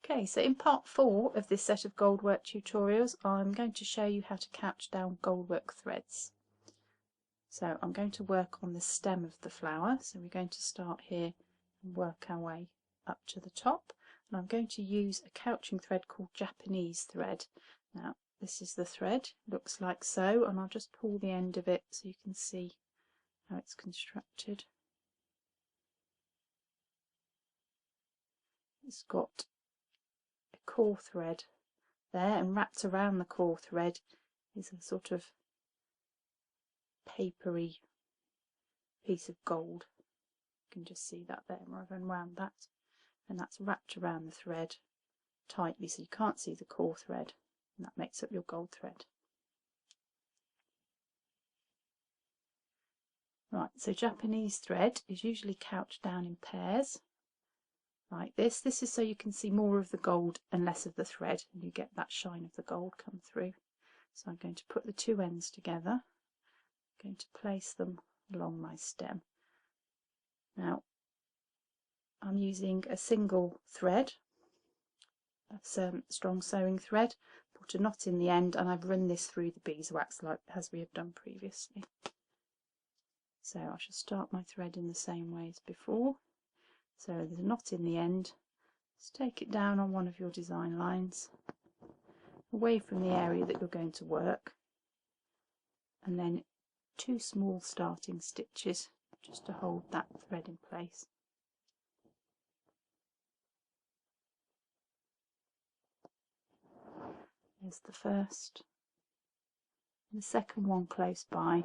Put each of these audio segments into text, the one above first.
Okay, so in part 4 of this set of Goldwork tutorials, I'm going to show you how to couch down Goldwork threads. So I'm going to work on the stem of the flower, so we're going to start here and work our way up to the top, and I'm going to use a couching thread called Japanese thread. Now this is the thread, looks like so, and I'll just pull the end of it so you can see how it's constructed. It's got a core thread there, and wrapped around the core thread is a sort of papery piece of gold. You can just see that there, I've unwound that, and that's wrapped around the thread tightly so you can't see the core thread, and that makes up your gold thread. Right, so Japanese thread is usually couched down in pairs like this. This is so you can see more of the gold and less of the thread, and you get that shine of the gold come through. So I'm going to put the two ends together. I'm going to place them along my stem. Now I'm using a single thread, that's strong sewing thread, put a knot in the end, and I've run this through the beeswax like as we have done previously. So I shall start my thread in the same way as before. So there's a knot in the end. Just take it down on one of your design lines, away from the area that you're going to work, and then 2 small starting stitches just to hold that thread in place. There's the first, and the second one close by.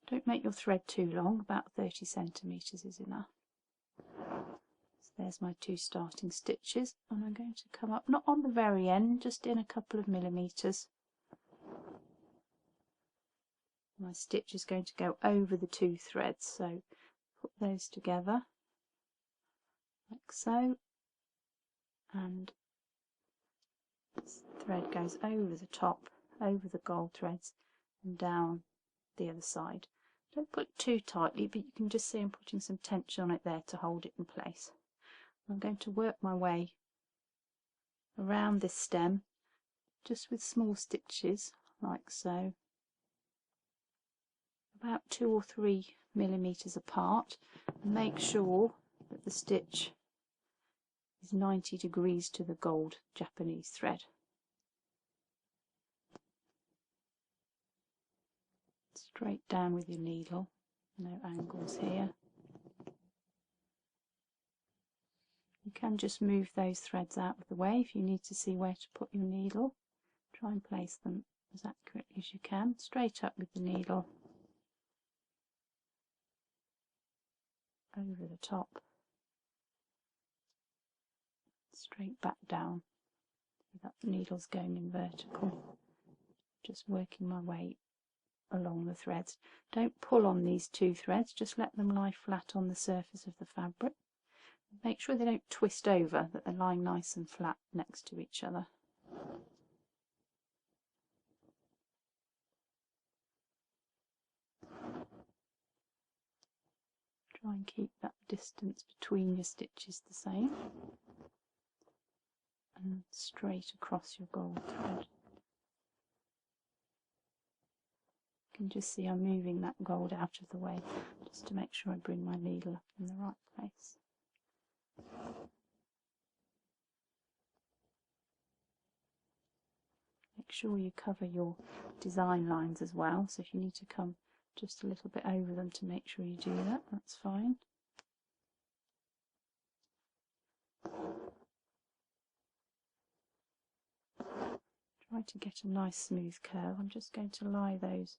Don't make your thread too long, about 30 centimetres is enough. So there's my 2 starting stitches, and I'm going to come up, not on the very end, just in a couple of millimetres. My stitch is going to go over the 2 threads, so put those together like so, and this thread goes over the top, over the gold threads, and down the other side. Don't put too tightly, but you can just see I'm putting some tension on it there to hold it in place. I'm going to work my way around this stem just with small stitches like so, about 2 or 3 millimetres apart, and make sure that the stitch is 90 degrees to the gold Japanese thread. Straight down with your needle, no angles here. You can just move those threads out of the way if you need to see where to put your needle. Try and place them as accurately as you can, straight up with the needle, over the top, straight back down, so that the needle's going in vertical. Just working my way along the threads. Don't pull on these 2 threads, just let them lie flat on the surface of the fabric. Make sure they don't twist over, that they're lying nice and flat next to each other. Try and keep that distance between your stitches the same, and straight across your gold thread. You can just see I'm moving that gold out of the way just to make sure I bring my needle up in the right place. Make sure you cover your design lines as well, so if you need to come just a little bit over them to make sure you do that, that's fine. Try to get a nice smooth curve. I'm just going to lie those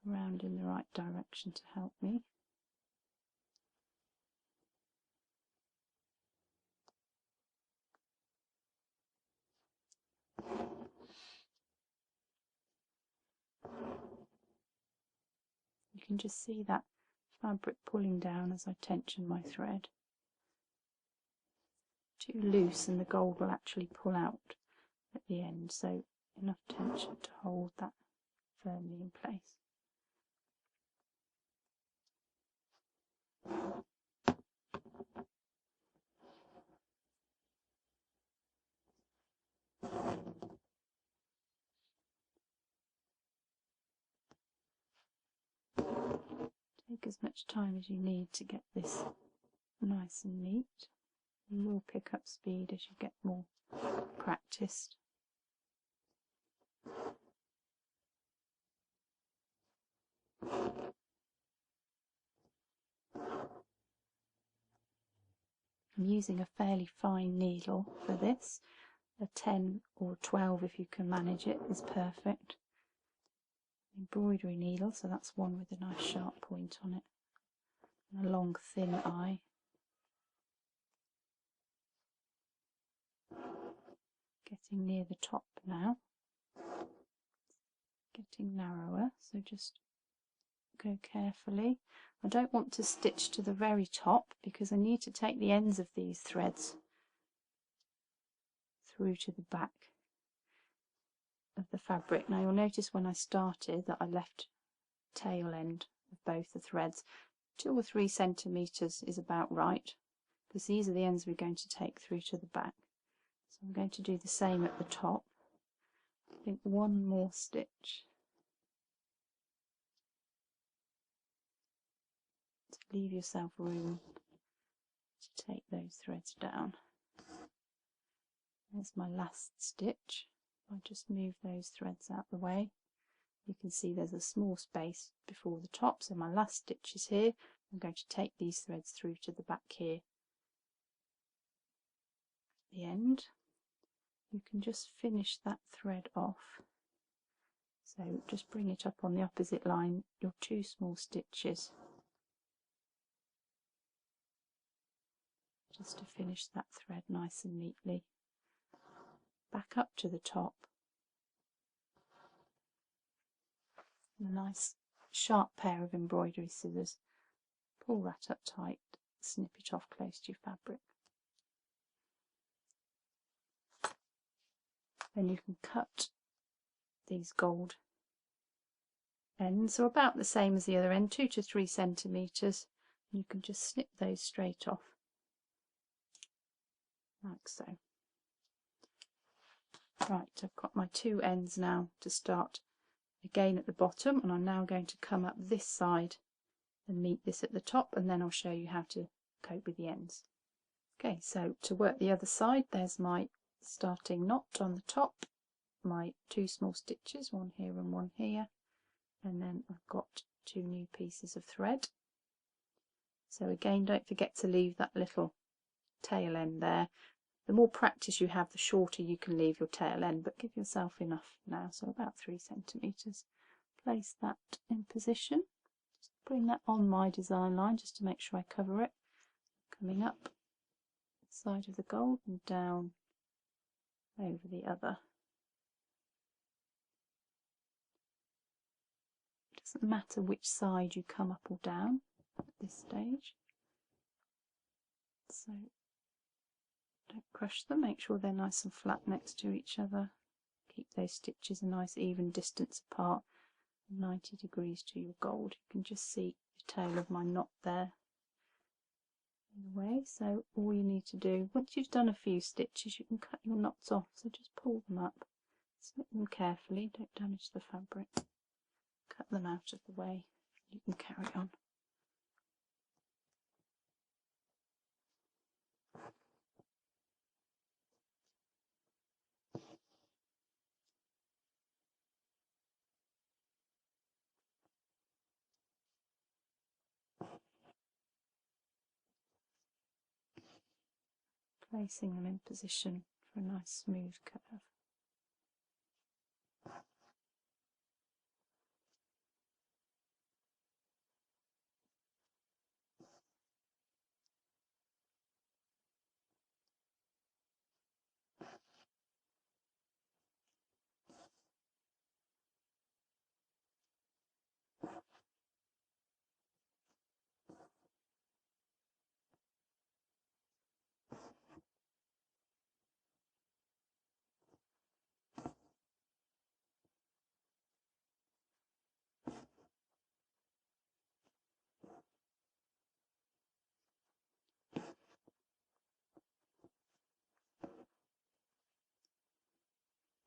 around in the right direction to help me. You can just see that fabric pulling down as I tension my thread. Too loose and the gold will actually pull out at the end, so enough tension to hold that firmly in place. Take as much time as you need to get this nice and neat. You will pick up speed as you get more practiced. I'm using a fairly fine needle for this. A 10 or 12, if you can manage it, is perfect. Embroidery needle, so that's one with a nice sharp point on it and a long thin eye. Getting near the top now, getting narrower, so just go carefully. I don't want to stitch to the very top because I need to take the ends of these threads through to the back of the fabric. Now you'll notice when I started that I left tail end of both the threads. 2 or 3 centimeters is about right, because these are the ends we're going to take through to the back. So I'm going to do the same at the top. I think one more stitch to leave yourself room to take those threads down. There's my last stitch. I just move those threads out the way. You can see there's a small space before the top, so my last stitch is here. I'm going to take these threads through to the back here. At the end, you can just finish that thread off. So just bring it up on the opposite line, your 2 small stitches, just to finish that thread nice and neatly. Back up to the top. And a nice sharp pair of embroidery scissors. Pull that up tight, snip it off close to your fabric. Then you can cut these gold ends, so about the same as the other end, 2 to 3 centimeters. You can just snip those straight off, like so. Right, I've got my 2 ends now to start again at the bottom, and I'm now going to come up this side and meet this at the top, and then I'll show you how to cope with the ends. Okay, so to work the other side, there's my starting knot on the top, my 2 small stitches, one here and one here, and then I've got 2 new pieces of thread. So again, don't forget to leave that little tail end there. The more practice you have, the shorter you can leave your tail end, but give yourself enough now, so about 3 centimeters. Place that in position. Just bring that on my design line just to make sure I cover it. Coming up the side of the gold and down over the other. It doesn't matter which side you come up or down at this stage. So don't crush them, make sure they're nice and flat next to each other. Keep those stitches a nice even distance apart, 90 degrees to your gold. You can just see the tail of my knot there in the way. So all you need to do, once you've done a few stitches, you can cut your knots off. So just pull them up, snip them carefully, don't damage the fabric, cut them out of the way, you can carry on. Placing them in position for a nice smooth curve.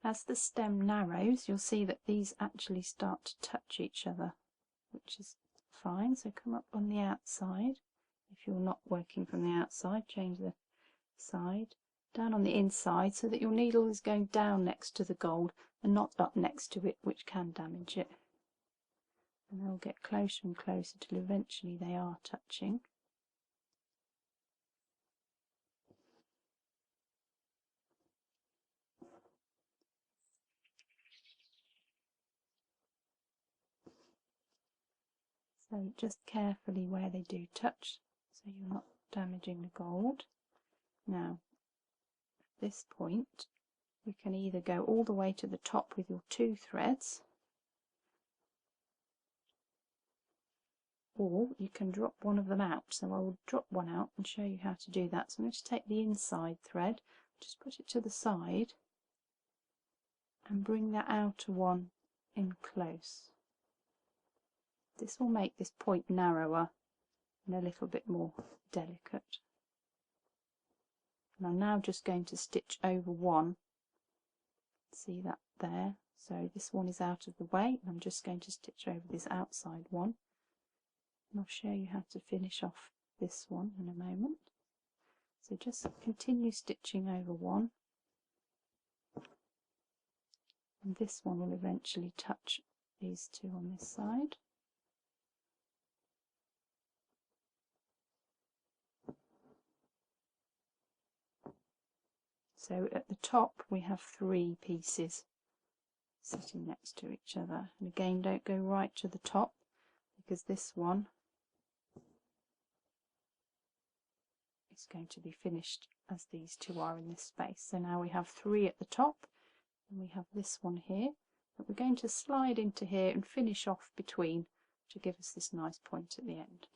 As the stem narrows, you'll see that these actually start to touch each other, which is fine. So come up on the outside. If you're not working from the outside, change the side. Down on the inside so that your needle is going down next to the gold and not up next to it, which can damage it. And they'll get closer and closer till eventually they are touching. So just carefully where they do touch so you're not damaging the gold. Now at this point we can either go all the way to the top with your 2 threads, or you can drop one of them out. So I will drop one out and show you how to do that. So I'm going to take the inside thread, just put it to the side and bring that outer one in close. This will make this point narrower and a little bit more delicate. And I'm now just going to stitch over one. See that there? So this one is out of the way and I'm just going to stitch over this outside one. And I'll show you how to finish off this one in a moment. So just continue stitching over one, and this one will eventually touch these 2 on this side. So at the top we have 3 pieces sitting next to each other, and again don't go right to the top because this one is going to be finished as these 2 are in this space. So now we have 3 at the top and we have this one here that we're going to slide into here and finish off between to give us this nice point at the end.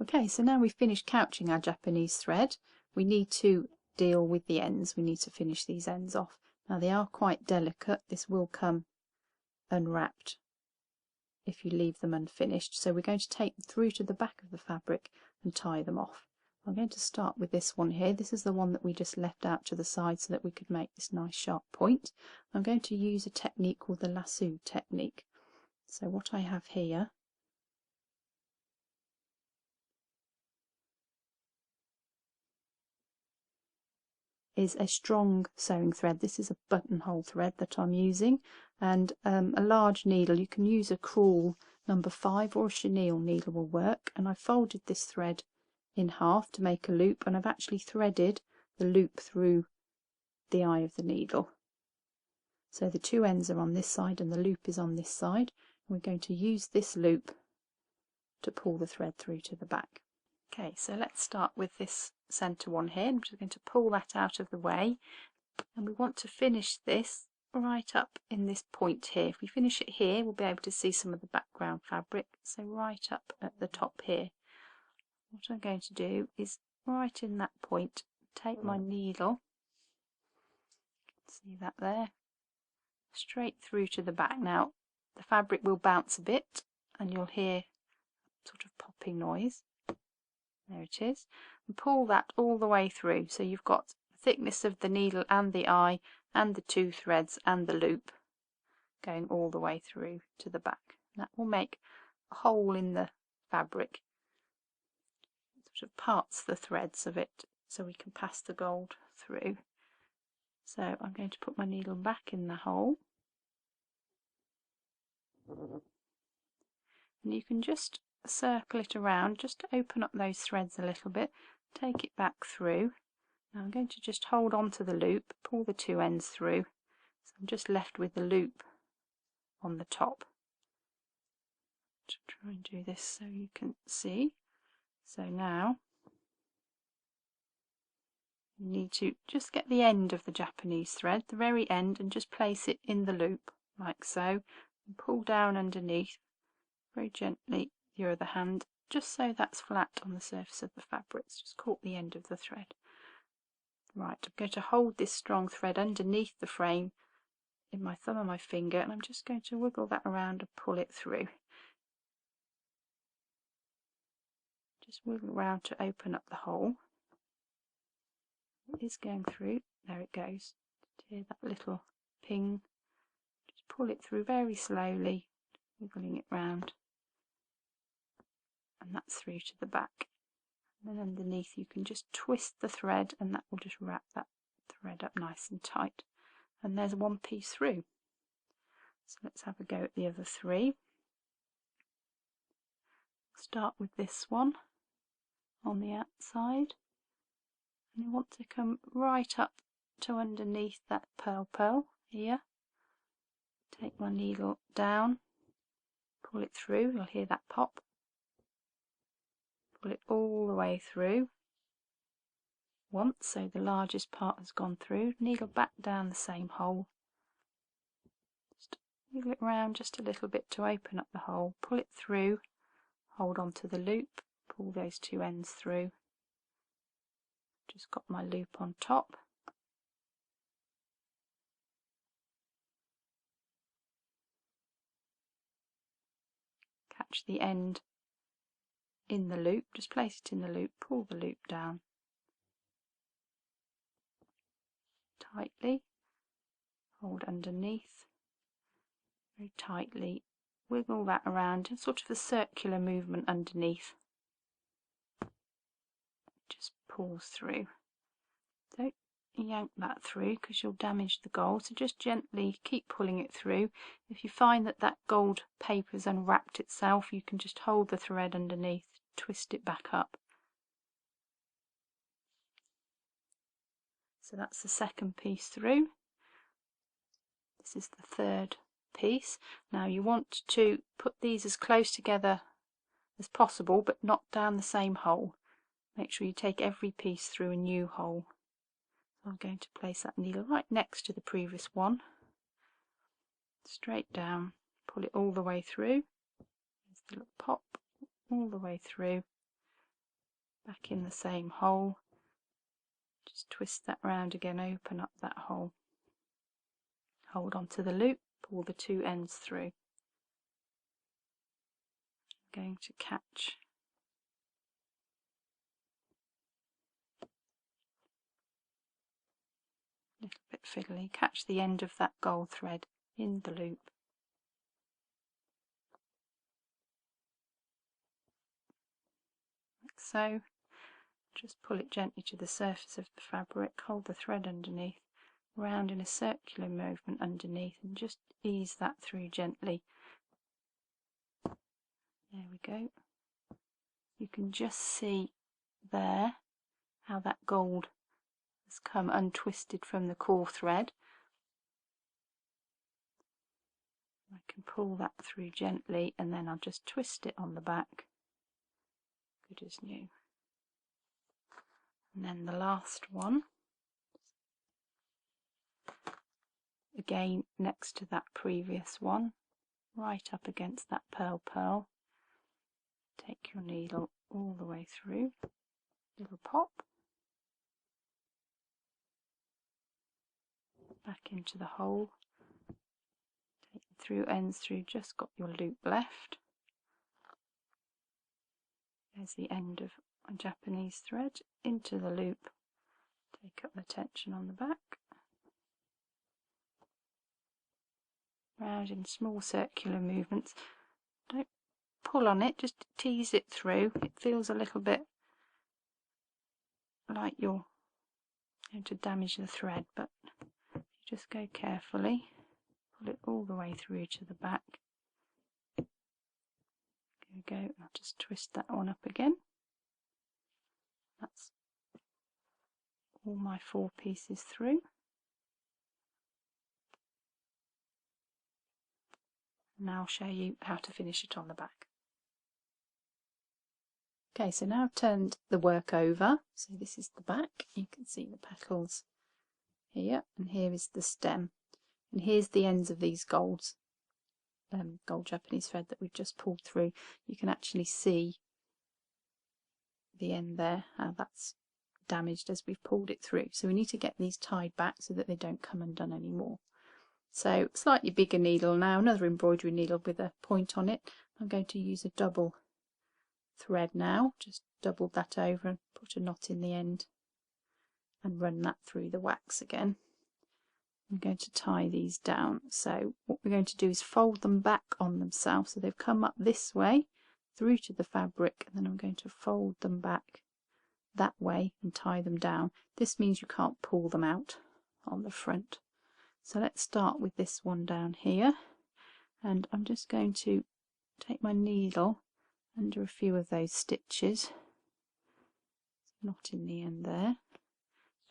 Okay, so now we've finished couching our Japanese thread, we need to deal with the ends. We need to finish these ends off. Now they are quite delicate. This will come unwrapped if you leave them unfinished, so we're going to take them through to the back of the fabric and tie them off. I'm going to start with this one here. This is the one that we just left out to the side so that we could make this nice sharp point. I'm going to use a technique called the lasso technique. So what I have here is a strong sewing thread. This is a buttonhole thread that I'm using, and a large needle. You can use a crewel number 5 or a chenille needle will work, and I folded this thread in half to make a loop, and I've actually threaded the loop through the eye of the needle. So the 2 ends are on this side and the loop is on this side. We're going to use this loop to pull the thread through to the back. Okay, so let's start with this centre one here. I'm just going to pull that out of the way, and we want to finish this right up in this point here. If we finish it here, we'll be able to see some of the background fabric, so right up at the top here. What I'm going to do is right in that point, take my needle, see that there, straight through to the back. Now the fabric will bounce a bit and you'll hear a sort of popping noise. There it is, and pull that all the way through, so you've got the thickness of the needle and the eye and the 2 threads and the loop going all the way through to the back. That will make a hole in the fabric, sort of parts the threads of it so we can pass the gold through. So I'm going to put my needle back in the hole, and you can just circle it around just to open up those threads a little bit, take it back through. Now I'm going to just hold on to the loop, pull the 2 ends through, so I'm just left with the loop on the top. To try and do this so you can see. So now you need to just get the end of the Japanese thread, the very end, and just place it in the loop like so, and pull down underneath very gently your other hand, just so that's flat on the surface of the fabric. It's just caught the end of the thread. Right, I'm going to hold this strong thread underneath the frame in my thumb and my finger, and I'm just going to wiggle that around and pull it through. Just wiggle around to open up the hole. It is going through. There it goes. Hear that little ping. Just pull it through very slowly, wiggling it round. and that's through to the back. And then underneath you can just twist the thread and that will just wrap that thread up nice and tight. And there's one piece through. So let's have a go at the other three. Start with this one on the outside, and you want to come right up to underneath that purl here. Take my needle down, pull it through, you'll hear that pop. Pull it all the way through once, so the largest part has gone through. Needle back down the same hole. Just wiggle it round just a little bit to open up the hole. Pull it through, hold on to the loop, pull those two ends through. Just got my loop on top. Catch the end in the loop, just place it in the loop, pull the loop down tightly, hold underneath, very tightly, wiggle that around, sort of a circular movement underneath. Just pulls through. Don't yank that through because you'll damage the gold, so just gently keep pulling it through. If you find that that gold paper has unwrapped itself, you can just hold the thread underneath, twist it back up. So that's the second piece through. This is the third piece. Now you want to put these as close together as possible, but not down the same hole. Make sure you take every piece through a new hole. I'm going to place that needle right next to the previous one. Straight down, pull it all the way through. There's the little pop, all the way through. Back in the same hole. Just twist that round again, open up that hole. Hold on to the loop, pull the two ends through. I'm going to catch a little bit fiddly, catch the end of that gold thread in the loop. Like so. Just pull it gently to the surface of the fabric, hold the thread underneath, round in a circular movement underneath, and just ease that through gently. There we go. You can just see there how that gold has come untwisted from the core thread. I can pull that through gently and then I'll just twist it on the back, good as new. And then the last one, again next to that previous one, right up against that purl. Take your needle all the way through, little pop, back into the hole, take the through ends through, just got your loop left. There's the end of a Japanese thread, into the loop, take up the tension on the back, round in small circular movements. Don't pull on it, just tease it through. It feels a little bit like you're going to damage the thread, but you just go carefully, pull it all the way through to the back. There we go, I'll just twist that one up again. That's all my 4 pieces through. Now I'll show you how to finish it on the back. Okay, so now I've turned the work over, so this is the back. You can see the petals here, and here is the stem, and here's the ends of these gold Japanese thread that we've just pulled through. You can actually see the end there, how that's damaged as we've pulled it through. So we need to get these tied back so that they don't come undone anymore. So slightly bigger needle now, another embroidery needle with a point on it. I'm going to use a double thread now, just double that over and put a knot in the end and run that through the wax again. I'm going to tie these down. So what we're going to do is fold them back on themselves, so they've come up this way through to the fabric, and then I'm going to fold them back that way and tie them down. This means you can't pull them out on the front. So let's start with this one down here, and I'm just going to take my needle under a few of those stitches, not in the end there.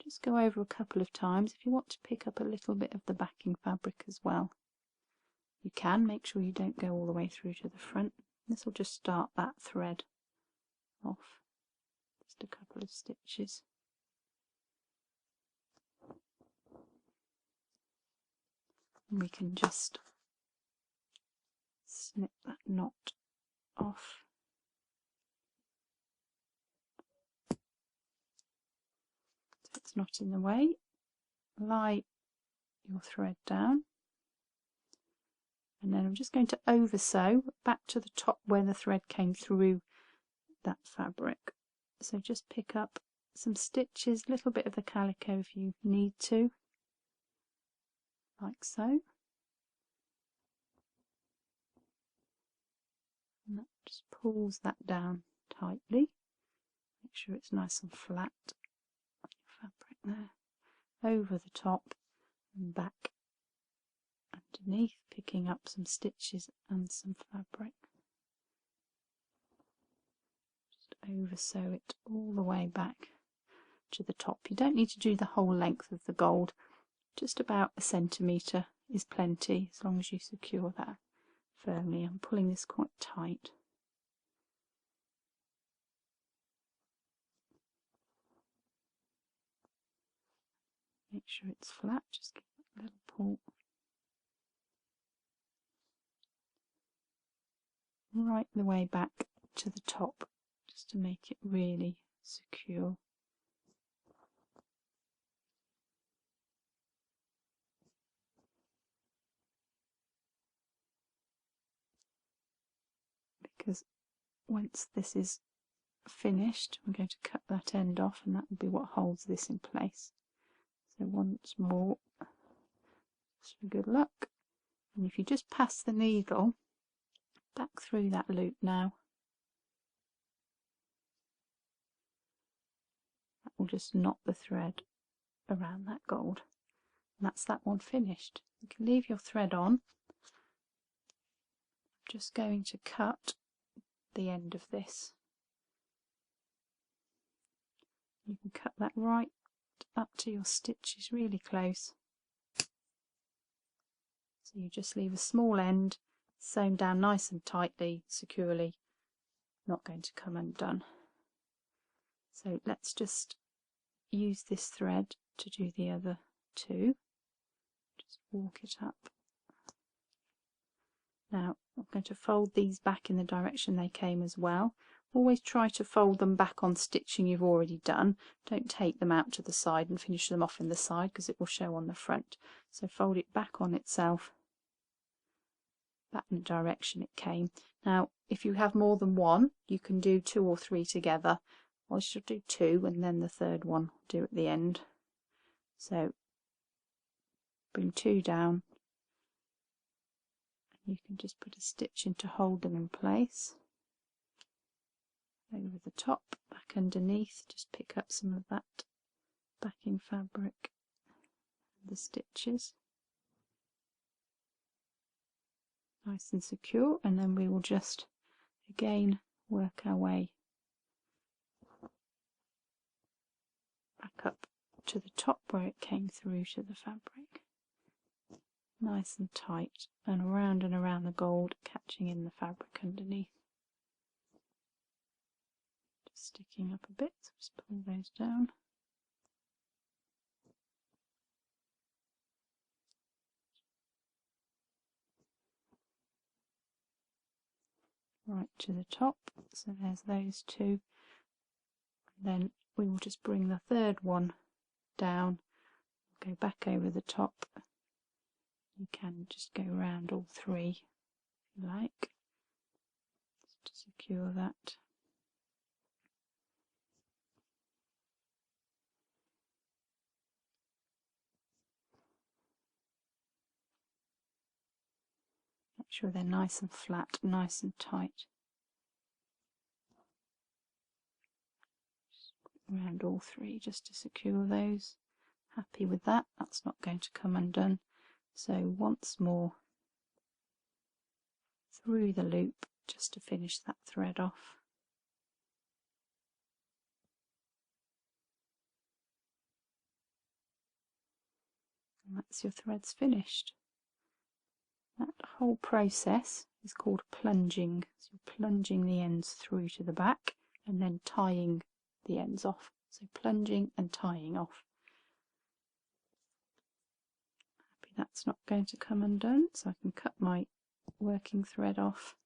Just go over a couple of times. If you want to pick up a little bit of the backing fabric as well, you can. Make sure you don't go all the way through to the front. This will just start that thread off. Just a couple of stitches. And we can just snip that knot off. So it's not in the way. Lie your thread down, and then I'm just going to over sew back to the top where the thread came through that fabric. So just pick up some stitches, a little bit of the calico if you need to, like so, and that just pulls that down tightly. Make sure it's nice and flat on your fabric there, over the top and back underneath, picking up some stitches and some fabric. Just over sew it all the way back to the top. You don't need to do the whole length of the gold, just about 1 centimetre is plenty, as long as you secure that firmly. I'm pulling this quite tight. Make sure it's flat, just give it a little pull. Right the way back to the top, just to make it really secure. Because once this is finished, I'm going to cut that end off, and that will be what holds this in place. So once more, just for good luck, and if you just pass the needle back through that loop now, that will just knot the thread around that gold, and that's that one finished. You can leave your thread on. I'm just going to cut the end of this. You can cut that right up to your stitches, really close. So you just leave a small end sewn down nice and tightly, securely, not going to come undone. So let's just use this thread to do the other two. Just walk it up. Now I'm going to fold these back in the direction they came as well. Always try to fold them back on stitching you've already done. Don't take them out to the side and finish them off in the side, because it will show on the front. So fold it back on itself, back in the direction it came. Now if you have more than one, you can do 2 or 3 together. I should do 2 and then the third one do at the end. So bring 2 down, and you can just put a stitch in to hold them in place. Over the top, back underneath, just pick up some of that backing fabric and the stitches. Nice and secure, and then we will just again work our way back up to the top where it came through to the fabric. Nice and tight, and around the gold, catching in the fabric underneath. Just sticking up a bit, so just pull those down. Right to the top, so there's those 2, and then we will just bring the third one down, go back over the top. You can just go around all 3 if you like, just to secure that. Make sure they're nice and flat, nice and tight. around all three just to secure those. Happy with that, that's not going to come undone. So once more through the loop just to finish that thread off. And that's your threads finished. That whole process is called plunging. So you're plunging the ends through to the back and then tying the ends off. So plunging and tying off. Happy that's not going to come undone, so I can cut my working thread off.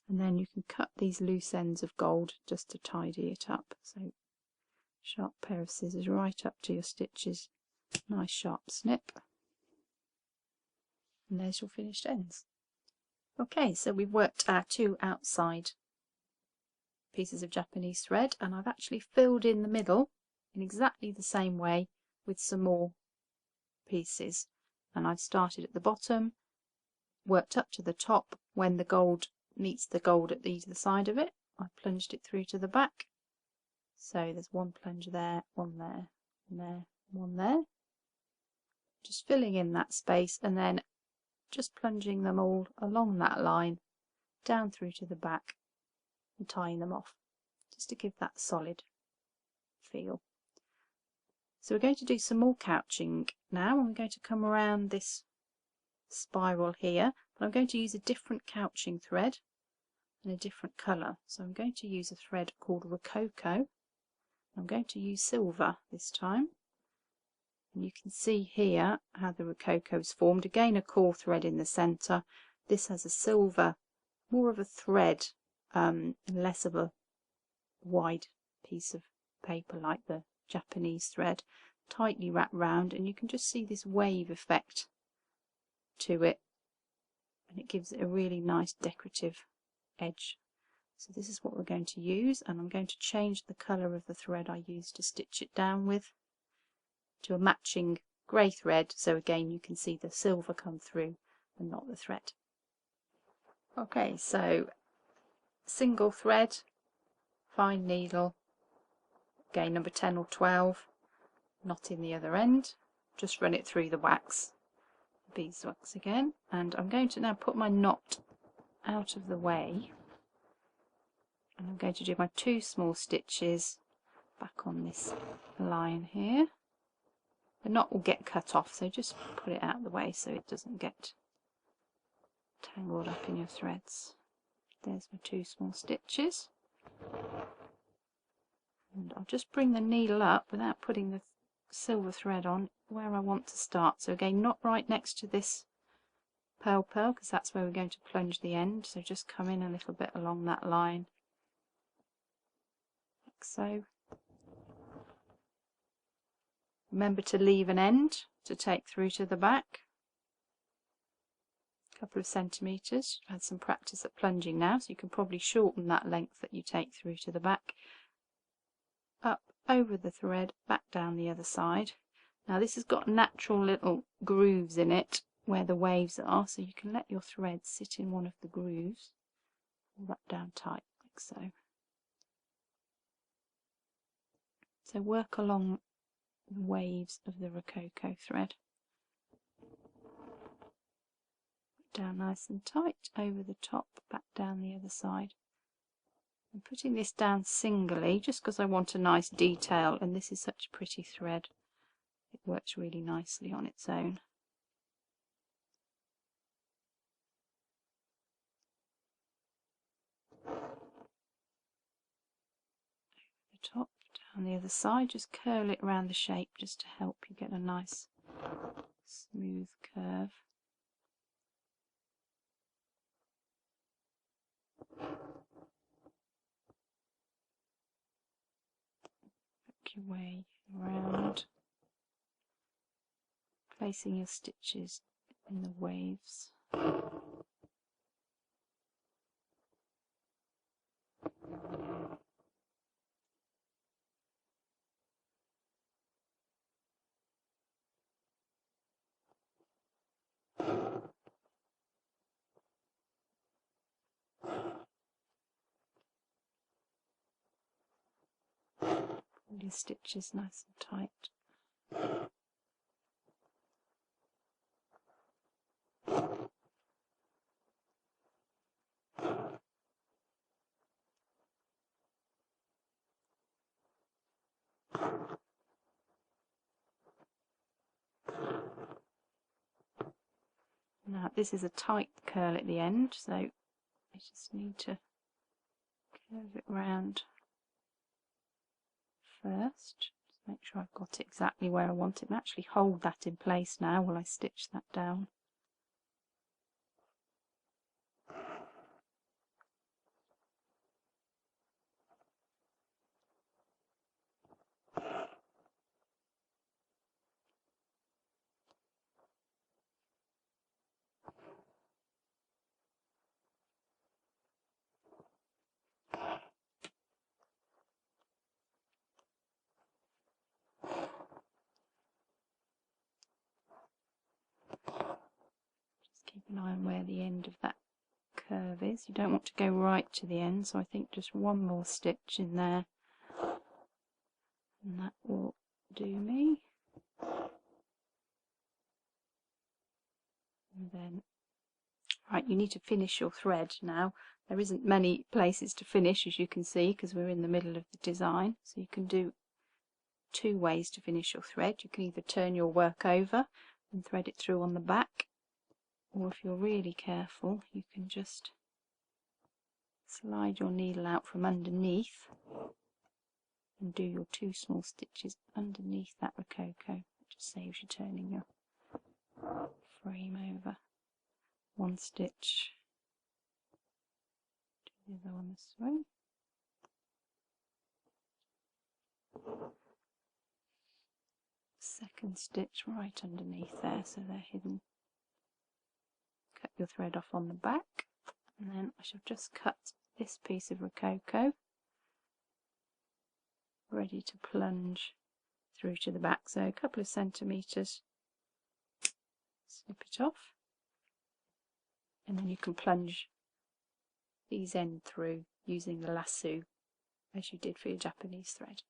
And then you can cut these loose ends of gold just to tidy it up. So sharp pair of scissors right up to your stitches, nice sharp snip. And there's your finished ends. Okay, so we've worked our two outside pieces of Japanese thread, and I've actually filled in the middle in exactly the same way with some more pieces. And I've started at the bottom, worked up to the top. When the gold meets the gold at either side of it, I plunged it through to the back. So there's one plunge there, one there, one there, one there. Just filling in that space and then just plunging them all along that line down through to the back and tying them off just to give that solid feel. So we're going to do some more couching now, and we're going to come around this spiral here, but I'm going to use a different couching thread and a different colour. So I'm going to use a thread called Racco. I'm going to use silver this time. And you can see here how the Racco is formed. Again, a core thread in the centre. This has a silver, more of a thread, and less of a wide piece of paper like the Japanese thread, tightly wrapped round, and you can just see this wave effect to it, and it gives it a really nice decorative edge. So this is what we're going to use, and I'm going to change the colour of the thread I use to stitch it down with to a matching grey thread, so again you can see the silver come through and not the thread. Okay, so single thread, fine needle, again number 10 or 12, knot in the other end, just run it through the wax, beeswax again, and I'm going to now put my knot out of the way, and I'm going to do my 2 small stitches back on this line here. The knot will get cut off, so just put it out of the way so it doesn't get tangled up in your threads. There's my 2 small stitches, and I'll just bring the needle up without putting the silver thread on where I want to start. So again, not right next to this purl because that's where we're going to plunge the end, so just come in a little bit along that line like so. Remember to leave an end to take through to the back, a couple of centimetres. You've had some practice at plunging now, so you can probably shorten that length that you take through to the back. Up over the thread, back down the other side. Now this has got natural little grooves in it where the waves are, so you can let your thread sit in one of the grooves, pull that down tight like so. So work along the waves of the Racco thread. Down nice and tight over the top, back down the other side. I'm putting this down singly just because I want a nice detail, and this is such a pretty thread. It works really nicely on its own. Over the top, down the other side, just curl it around the shape just to help you get a nice smooth curve. Work your way around, placing your stitches in the waves. your stitches nice and tight. Now this is a tight curl at the end, so I just need to curve it round first. Just make sure I've got it exactly where I want it, and actually hold that in place now while I stitch that down. Keep an eye on where the end of that curve is. You don't want to go right to the end, so I think just one more stitch in there and that will do me. And then, right, you need to finish your thread now. There isn't many places to finish, as you can see, because we're in the middle of the design. So you can do two ways to finish your thread. You can either turn your work over and thread it through on the back, or if you're really careful, you can just slide your needle out from underneath and do your two small stitches underneath that Rococo. It just saves you turning your frame over. One stitch, do the other one this way. Second stitch right underneath there, so they're hidden. Cut your thread off on the back, and then I shall just cut this piece of Rococo ready to plunge through to the back, so a couple of centimetres, snip it off, and then you can plunge these end through using the lasso as you did for your Japanese thread.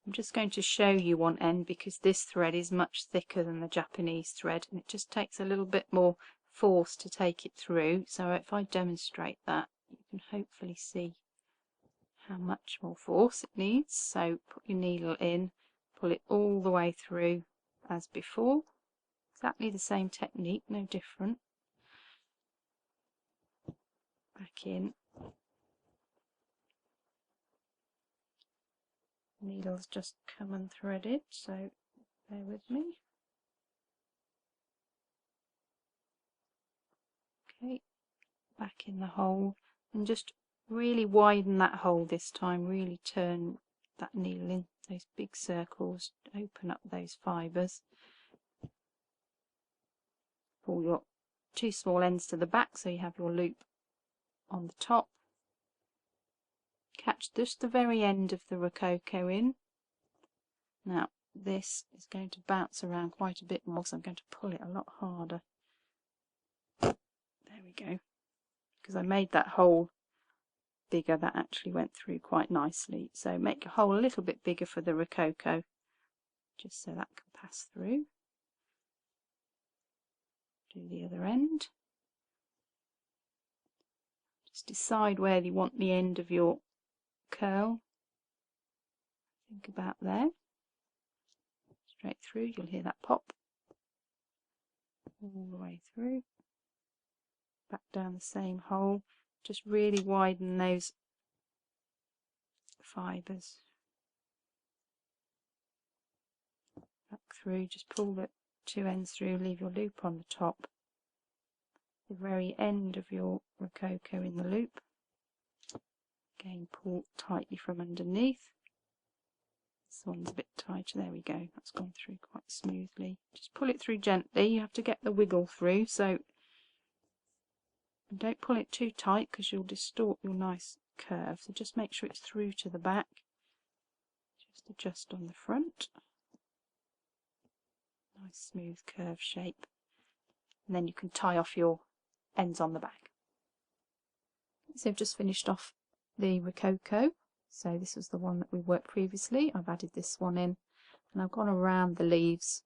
I'm just going to show you one end because this thread is much thicker than the Japanese thread and it just takes a little bit more force to take it through, so if I demonstrate that you can hopefully see how much more force it needs. So put your needle in, pull it all the way through as before, exactly the same technique, no different. Back in, needle's just come unthreaded, so bear with me. Okay, back in the hole and just really widen that hole this time, really turn that needle in those big circles, open up those fibres. Pull your two small ends to the back so you have your loop on the top. Catch just the very end of the Rococo in. Now this is going to bounce around quite a bit more, so I'm going to pull it a lot harder. There we go. Because I made that hole bigger, that actually went through quite nicely. So make your hole a little bit bigger for the Rococo, just so that can pass through. Do the other end. Just decide where you want the end of your curl. Think about there. Straight through, you'll hear that pop. All the way through. Back down the same hole. Just really widen those fibres. Back through, just pull the two ends through, leave your loop on the top. The very end of your Rococo in the loop. Again, pull tightly from underneath. This one's a bit tighter, there we go, that's gone through quite smoothly. Just pull it through gently, you have to get the wiggle through, so don't pull it too tight because you'll distort your nice curve, so just make sure it's through to the back. Just adjust on the front. Nice smooth curve shape. And then you can tie off your ends on the back. So I've just finished off the Rococo. So this was the one that we worked previously. I've added this one in, and I've gone around the leaves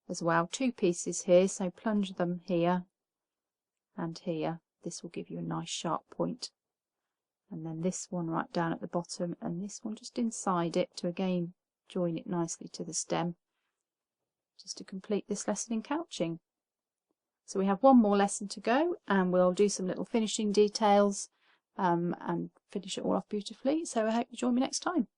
as well. 2 pieces here, so plunge them here and here. This will give you a nice sharp point. And then this one right down at the bottom, and this one just inside it to again join it nicely to the stem, just to complete this lesson in couching. So we have one more lesson to go, and we'll do some little finishing details and finish it all off beautifully. So I hope you join me next time.